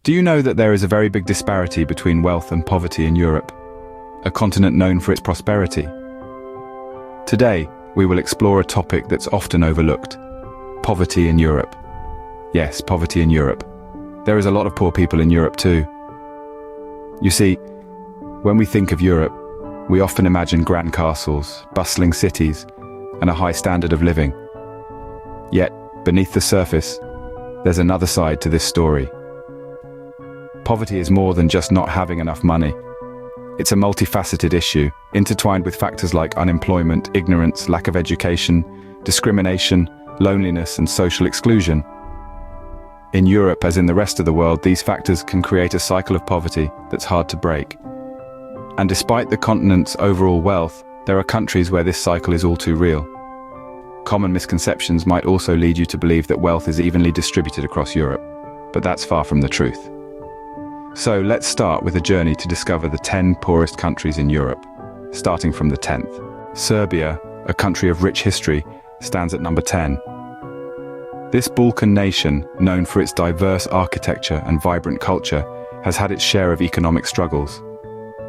Do you know that there is a very big disparity between wealth and poverty in Europe, a continent known for its prosperity? Today, we will explore a topic that's often overlooked: poverty in Europe. Yes, poverty in Europe. There is a lot of poor people in Europe too. You see, when we think of Europe, we often imagine grand castles, bustling cities, and a high standard of living. Yet, beneath the surface, there's another side to this story. Poverty is more than just not having enough money. It's a multifaceted issue, intertwined with factors like unemployment, ignorance, lack of education, discrimination, loneliness, and social exclusion. In Europe, as in the rest of the world, these factors can create a cycle of poverty that's hard to break. And despite the continent's overall wealth, there are countries where this cycle is all too real. Common misconceptions might also lead you to believe that wealth is evenly distributed across Europe, but that's far from the truth. So let's start with a journey to discover the 10 poorest countries in Europe, starting from the 10th. Serbia, a country of rich history, stands at number 10. This Balkan nation, known for its diverse architecture and vibrant culture, has had its share of economic struggles.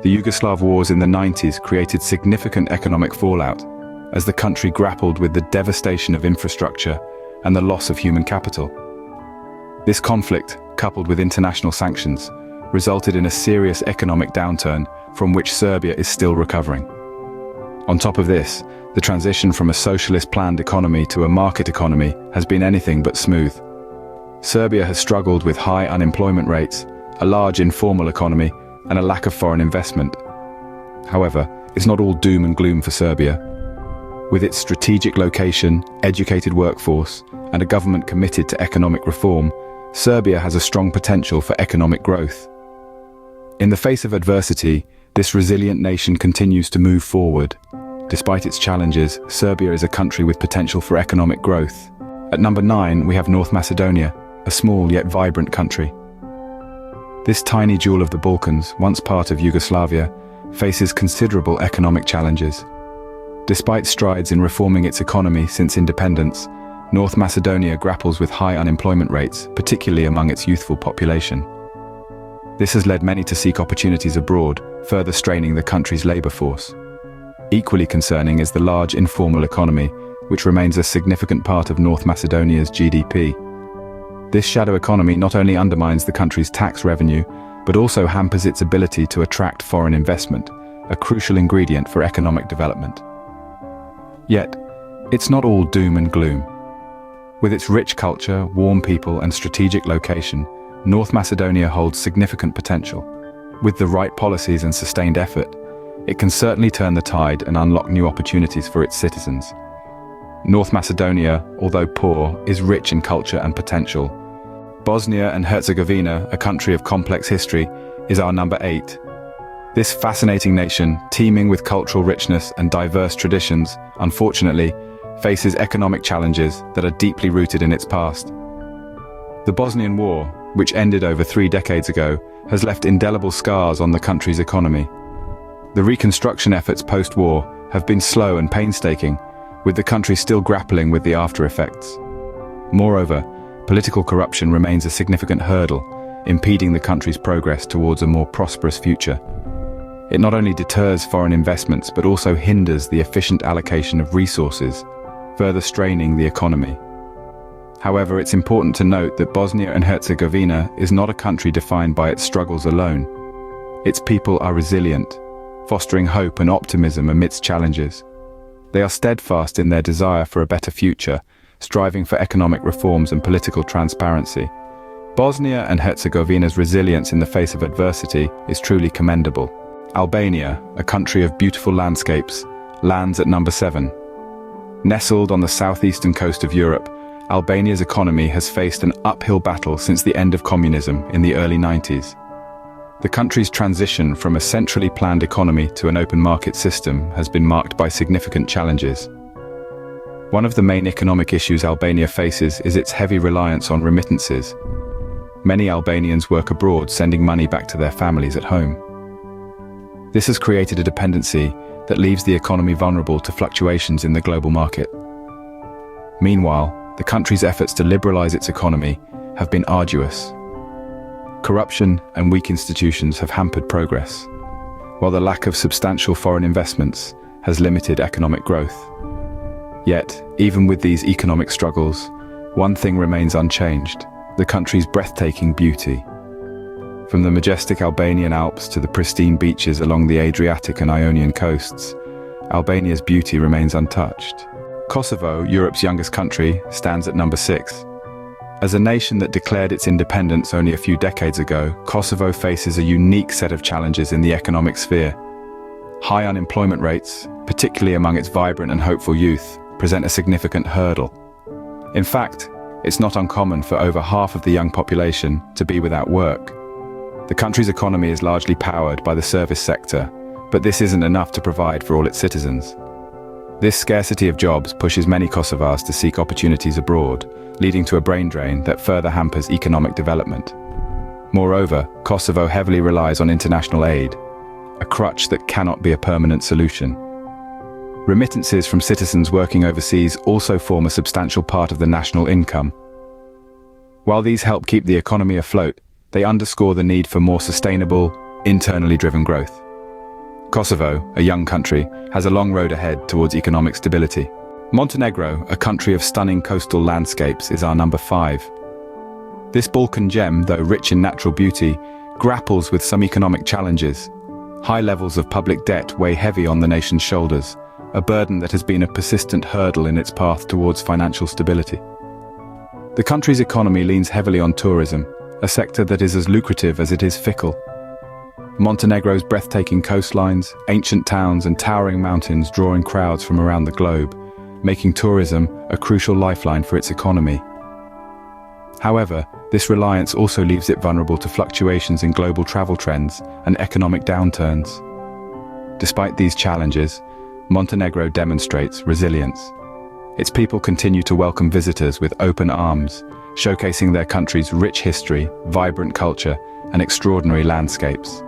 The Yugoslav wars in the 90s created significant economic fallout, as the country grappled with the devastation of infrastructure and the loss of human capital. This conflict, coupled with international sanctions, resulted in a serious economic downturn from which Serbia is still recovering. On top of this, the transition from a socialist planned economy to a market economy has been anything but smooth. Serbia has struggled with high unemployment rates, a large informal economy, and a lack of foreign investment. However, it's not all doom and gloom for Serbia. With its strategic location, educated workforce, and a government committed to economic reform, Serbia has a strong potential for economic growth. In the face of adversity, this resilient nation continues to move forward. Despite its challenges, Serbia is a country with potential for economic growth. At number 9, we have North Macedonia, a small yet vibrant country. This tiny jewel of the Balkans, once part of Yugoslavia, faces considerable economic challenges. Despite strides in reforming its economy since independence, North Macedonia grapples with high unemployment rates, particularly among its youthful population. This has led many to seek opportunities abroad, further straining the country's labor force. Equally concerning is the large informal economy, which remains a significant part of North Macedonia's GDP. This shadow economy not only undermines the country's tax revenue, but also hampers its ability to attract foreign investment, a crucial ingredient for economic development. Yet, it's not all doom and gloom. With its rich culture, warm people, and strategic location, North Macedonia holds significant potential. With the right policies and sustained effort, it can certainly turn the tide and unlock new opportunities for its citizens. North Macedonia, although poor, is rich in culture and potential. Bosnia and Herzegovina, a country of complex history, is our number 8. This fascinating nation, teeming with cultural richness and diverse traditions, unfortunately, faces economic challenges that are deeply rooted in its past. The Bosnian War, which ended over 3 decades ago, has left indelible scars on the country's economy. The reconstruction efforts post-war have been slow and painstaking, with the country still grappling with the after-effects. Moreover, political corruption remains a significant hurdle, impeding the country's progress towards a more prosperous future. It not only deters foreign investments but also hinders the efficient allocation of resources, further straining the economy. However, it's important to note that Bosnia and Herzegovina is not a country defined by its struggles alone. Its people are resilient, fostering hope and optimism amidst challenges. They are steadfast in their desire for a better future, striving for economic reforms and political transparency. Bosnia and Herzegovina's resilience in the face of adversity is truly commendable. Albania, a country of beautiful landscapes, lands at number 7. Nestled on the southeastern coast of Europe, Albania's economy has faced an uphill battle since the end of communism in the early 90s. The country's transition from a centrally planned economy to an open market system has been marked by significant challenges. One of the main economic issues Albania faces is its heavy reliance on remittances. Many Albanians work abroad, sending money back to their families at home. This has created a dependency that leaves the economy vulnerable to fluctuations in the global market. Meanwhile, the country's efforts to liberalize its economy have been arduous. Corruption and weak institutions have hampered progress, while the lack of substantial foreign investments has limited economic growth. Yet, even with these economic struggles, one thing remains unchanged: the country's breathtaking beauty. From the majestic Albanian Alps to the pristine beaches along the Adriatic and Ionian coasts, Albania's beauty remains untouched. Kosovo, Europe's youngest country, stands at number 6. As a nation that declared its independence only a few decades ago, Kosovo faces a unique set of challenges in the economic sphere. High unemployment rates, particularly among its vibrant and hopeful youth, present a significant hurdle. In fact, it's not uncommon for over half of the young population to be without work. The country's economy is largely powered by the service sector, but this isn't enough to provide for all its citizens. This scarcity of jobs pushes many Kosovars to seek opportunities abroad, leading to a brain drain that further hampers economic development. Moreover, Kosovo heavily relies on international aid, a crutch that cannot be a permanent solution. Remittances from citizens working overseas also form a substantial part of the national income. While these help keep the economy afloat, they underscore the need for more sustainable, internally driven growth. Kosovo, a young country, has a long road ahead towards economic stability. Montenegro, a country of stunning coastal landscapes, is our number 5. This Balkan gem, though rich in natural beauty, grapples with some economic challenges. High levels of public debt weigh heavy on the nation's shoulders, a burden that has been a persistent hurdle in its path towards financial stability. The country's economy leans heavily on tourism, a sector that is as lucrative as it is fickle. Montenegro's breathtaking coastlines, ancient towns, and towering mountains draw in crowds from around the globe, making tourism a crucial lifeline for its economy. However, this reliance also leaves it vulnerable to fluctuations in global travel trends and economic downturns. Despite these challenges, Montenegro demonstrates resilience. Its people continue to welcome visitors with open arms, showcasing their country's rich history, vibrant culture, and extraordinary landscapes.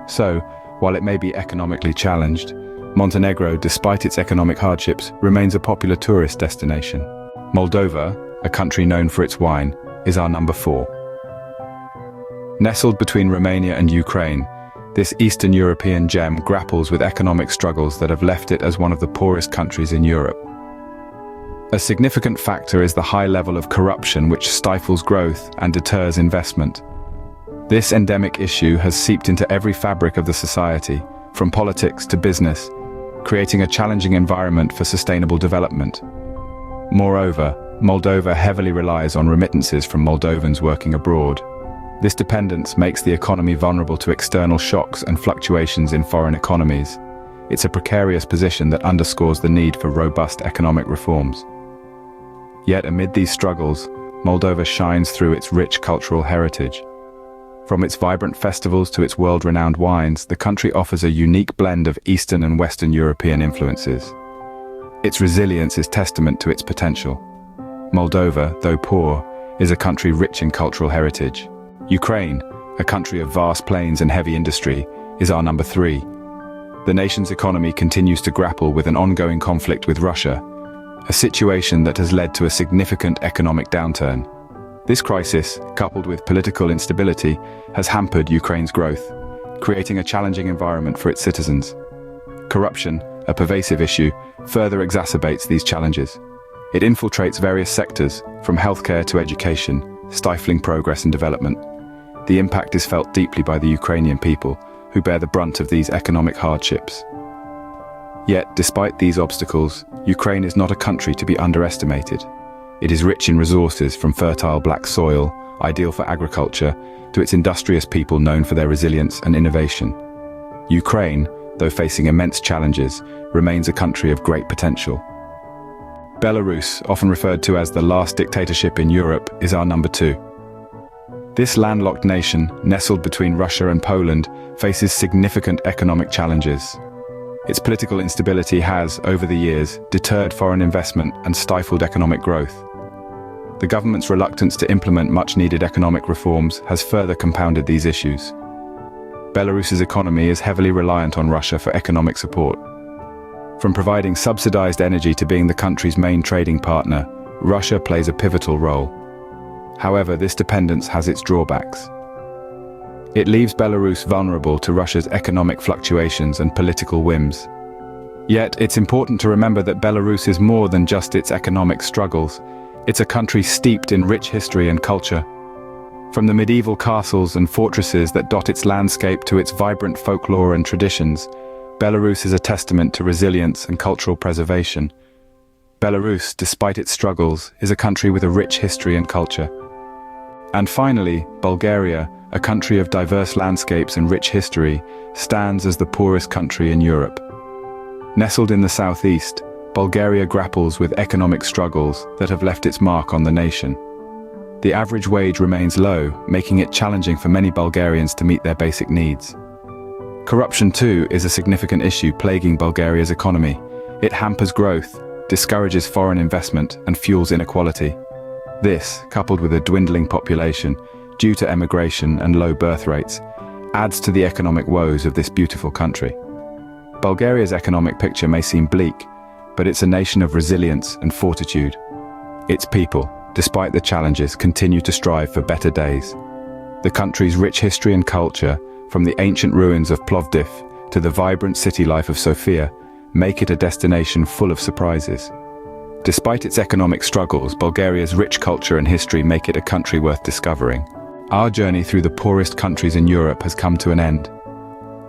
So, while it may be economically challenged, Montenegro, despite its economic hardships, remains a popular tourist destination. Moldova, a country known for its wine, is our number 4. Nestled between Romania and Ukraine, this Eastern European gem grapples with economic struggles that have left it as one of the poorest countries in Europe. A significant factor is the high level of corruption which stifles growth and deters investment. This endemic issue has seeped into every fabric of the society, from politics to business, creating a challenging environment for sustainable development. Moreover, Moldova heavily relies on remittances from Moldovans working abroad. This dependence makes the economy vulnerable to external shocks and fluctuations in foreign economies. It's a precarious position that underscores the need for robust economic reforms. Yet amid these struggles, Moldova shines through its rich cultural heritage. From its vibrant festivals to its world-renowned wines, the country offers a unique blend of Eastern and Western European influences. Its resilience is testament to its potential. Moldova, though poor, is a country rich in cultural heritage. Ukraine, a country of vast plains and heavy industry, is our number 3. The nation's economy continues to grapple with an ongoing conflict with Russia, a situation that has led to a significant economic downturn. This crisis, coupled with political instability, has hampered Ukraine's growth, creating a challenging environment for its citizens. Corruption, a pervasive issue, further exacerbates these challenges. It infiltrates various sectors, from healthcare to education, stifling progress and development. The impact is felt deeply by the Ukrainian people, who bear the brunt of these economic hardships. Yet, despite these obstacles, Ukraine is not a country to be underestimated. It is rich in resources, from fertile black soil, ideal for agriculture, to its industrious people known for their resilience and innovation. Ukraine, though facing immense challenges, remains a country of great potential. Belarus, often referred to as the last dictatorship in Europe, is our number 2. This landlocked nation, nestled between Russia and Poland, faces significant economic challenges. Its political instability has, over the years, deterred foreign investment and stifled economic growth. The government's reluctance to implement much-needed economic reforms has further compounded these issues. Belarus's economy is heavily reliant on Russia for economic support. From providing subsidized energy to being the country's main trading partner, Russia plays a pivotal role. However, this dependence has its drawbacks. It leaves Belarus vulnerable to Russia's economic fluctuations and political whims. Yet, it's important to remember that Belarus is more than just its economic struggles. It's a country steeped in rich history and culture. From the medieval castles and fortresses that dot its landscape to its vibrant folklore and traditions, Belarus is a testament to resilience and cultural preservation. Belarus, despite its struggles, is a country with a rich history and culture. And finally, Bulgaria, a country of diverse landscapes and rich history, stands as the poorest country in Europe. Nestled in the southeast, Bulgaria grapples with economic struggles that have left its mark on the nation. The average wage remains low, making it challenging for many Bulgarians to meet their basic needs. Corruption, too, is a significant issue plaguing Bulgaria's economy. It hampers growth, discourages foreign investment, and fuels inequality. This, coupled with a dwindling population, due to emigration and low birth rates, adds to the economic woes of this beautiful country. Bulgaria's economic picture may seem bleak, but it's a nation of resilience and fortitude. Its people, despite the challenges, continue to strive for better days. The country's rich history and culture, from the ancient ruins of Plovdiv to the vibrant city life of Sofia, make it a destination full of surprises. Despite its economic struggles, Bulgaria's rich culture and history make it a country worth discovering. Our journey through the poorest countries in Europe has come to an end.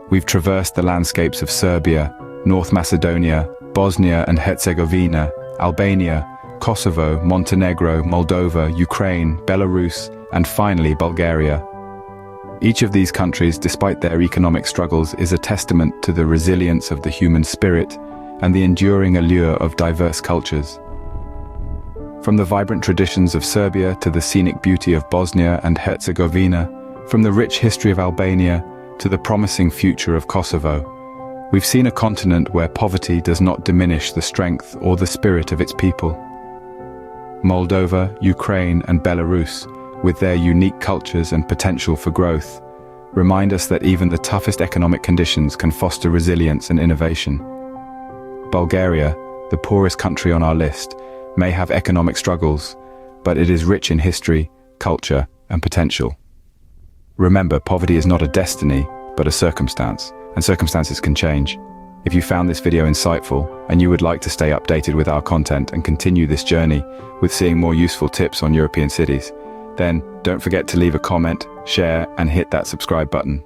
We've traversed the landscapes of Serbia, North Macedonia, Bosnia and Herzegovina, Albania, Kosovo, Montenegro, Moldova, Ukraine, Belarus, and finally Bulgaria. Each of these countries, despite their economic struggles, is a testament to the resilience of the human spirit and the enduring allure of diverse cultures. From the vibrant traditions of Serbia to the scenic beauty of Bosnia and Herzegovina, from the rich history of Albania to the promising future of Kosovo, we've seen a continent where poverty does not diminish the strength or the spirit of its people. Moldova, Ukraine, and Belarus, with their unique cultures and potential for growth, remind us that even the toughest economic conditions can foster resilience and innovation. Bulgaria, the poorest country on our list, may have economic struggles, but it is rich in history, culture, and potential. Remember, poverty is not a destiny, but a circumstance, and circumstances can change. If you found this video insightful, and you would like to stay updated with our content and continue this journey with seeing more useful tips on European cities, then don't forget to leave a comment, share, and hit that subscribe button.